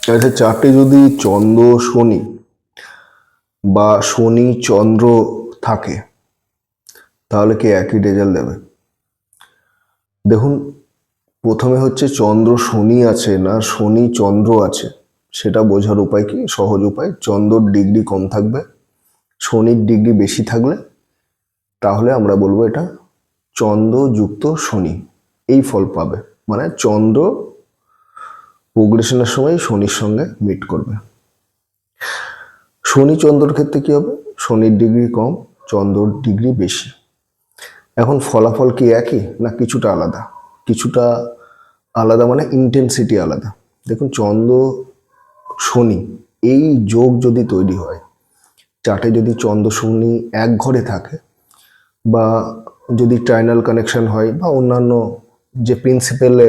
আচ্ছা, চার্টে যদি চন্দ্র শনি বা শনি চন্দ্র থাকে তাহলে কি একই রেজাল্ট দেবে? দেখুন, প্রথমে হচ্ছে চন্দ্র শনি আছে না শনি চন্দ্র আছে সেটা বোঝার উপায় কি? সহজ উপায়, চন্দ্রর ডিগ্রি কম থাকবে, শনির ডিগ্রি বেশি থাকলে তাহলে আমরা বলবো এটা চন্দ্র যুক্ত শনি, এই ফল পাবে। মানে চন্দ্র প্রোগ্রেশনের সময় শনির সঙ্গে মিট করবে। শনি চন্দ্রর ক্ষেত্রে কি হবে? শনির ডিগ্রি কম, চন্দ্রর ডিগ্রি বেশি। এখন ফলাফল কি একই না কিছুটা আলাদা? কিছুটা আলাদা মানে ইন্টেন্সিটি আলাদা। দেখুন, চন্দ্র শনি এই যোগ যদি তৈরি হয়, চার্টে যদি চন্দ্র শনি এক ঘরে থাকে বা যদি ট্রাইনাল কানেকশন হয় বা অন্যান্য যে প্রিন্সিপালে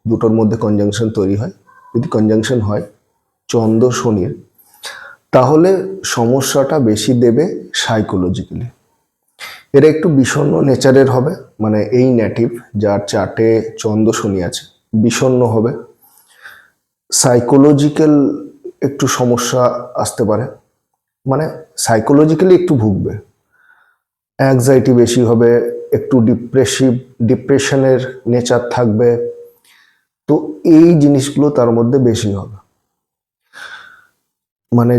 দুটোর মধ্যে কনজাংশন তৈরি হয়, যদি কনজাংশন হয় চন্দ্র শনির, তাহলে সমস্যাটা বেশি দেবে সাইকোলজিক্যালি। এরা একটু বিষণ্ণ নেচারের হবে, মানে এই নেটিভ যার চার্টে চন্দ্র শনি আছে বিষণ্ণ হবে, সাইকোলজিক্যাল একটু সমস্যা আসতে পারে, মানে সাইকোলজিক্যালি একটু ভুগবে, অ্যাংজাইটি বেশি হবে, একটু ডিপ্রেশনের নেচার থাকবে। তো এই জিনিসগুলো তার মধ্যে বেশি হবে। মানে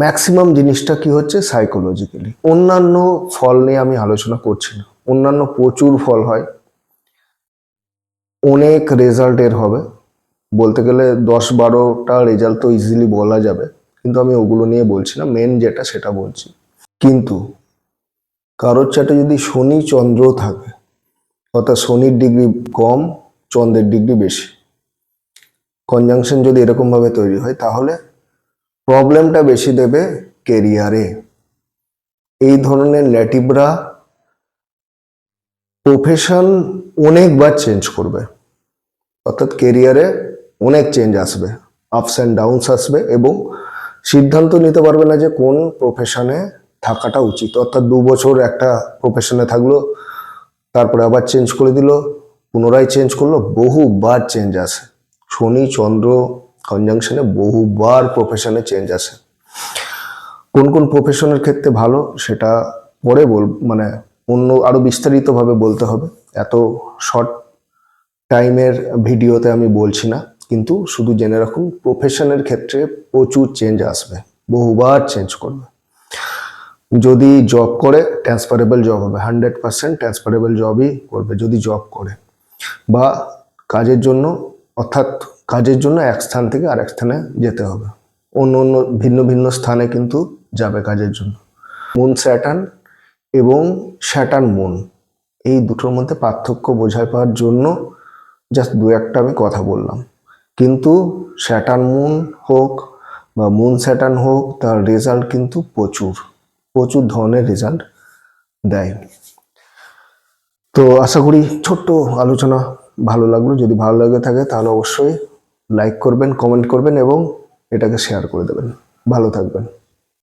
ম্যাক্সিমাম জিনিসটা কি হচ্ছে সাইকোলজিক্যালি। অন্যান্য ফল নিয়ে আমি আলোচনা করছি না, অন্যান্য প্রচুর ফল হয়, অনেক রেজাল্টের হবে, বলতে গেলে 10-12টা রেজাল্ট তো ইজিলি বলা যাবে, কিন্তু আমি ওগুলো নিয়ে বলছি না, মেন যেটা সেটা বলছি। কিন্তু কারোর চার্টে যদি শনি চন্দ্র থাকে, অর্থাৎ শনির ডিগ্রি কম চন্দ্রের ডিগ্রি বেশি, কনজাংশন যদি এরকমভাবে তৈরি হয়, তাহলে প্রবলেমটা বেশি দেবে কেরিয়ারে। এই ধরনের নেটিভরা প্রফেশন অনেকবার চেঞ্জ করবে, অর্থাৎ কেরিয়ারে অনেক চেঞ্জ আসবে, আপস অ্যান্ড ডাউনস আসবে, এবং সিদ্ধান্ত নিতে পারবে না যে কোন প্রফেশনে থাকাটা উচিত। অর্থাৎ 2 বছর একটা প্রফেশনে থাকলো, তারপরে আবার চেঞ্জ করে দিল, পুনরায় চেঞ্জ করলো, বহুবার চেঞ্জ আসে। শনি চন্দ্র কনজাংশনে বহুবার প্রফেশনে চেঞ্জ আসে। কোন কোন প্রফেশনের ক্ষেত্রে ভালো সেটা পরে মানে অন্য আরো বিস্তারিতভাবে বলতে হবে, এত শর্ট টাইমের ভিডিওতে আমি বলছি না। কিন্তু শুধু জেনে রাখুন, প্রফেশনের ক্ষেত্রে প্রচুর চেঞ্জ আসবে, বহুবার চেঞ্জ করবে। যদি জব করে ট্রান্সফারেবল জব হবে, 100% ট্রান্সফারেবল জবই করবে যদি জব করে, বা কাজের জন্য, অর্থাৎ কাজের জন্য এক স্থান থেকে আরেক স্থানে যেতে হবে, অন্য অন্য ভিন্ন ভিন্ন স্থানে কিন্তু যাবে কাজের জন্য। মুন স্যাটার্ন এবং স্যাটার্ন মুন, এই দুটোর মধ্যে পার্থক্য বোঝায় পাওয়ার জন্য জাস্ট 2-1টা আমি কথা বললাম। কিন্তু স্যাটার্ন মুন হোক বা মুন স্যাটার্ন হোক, তার রেজাল্ট কিন্তু প্রচুর প্রচুর ধরনের রেজাল্ট দেয়। তো আশা করি ছোট্ট আলোচনা ভালো লাগলো। যদি ভালো লাগে থাকে তাহলে অবশ্যই লাইক করবেন, কমেন্ট করবেন এবং এটাকে শেয়ার করে দেবেন। ভালো থাকবেন।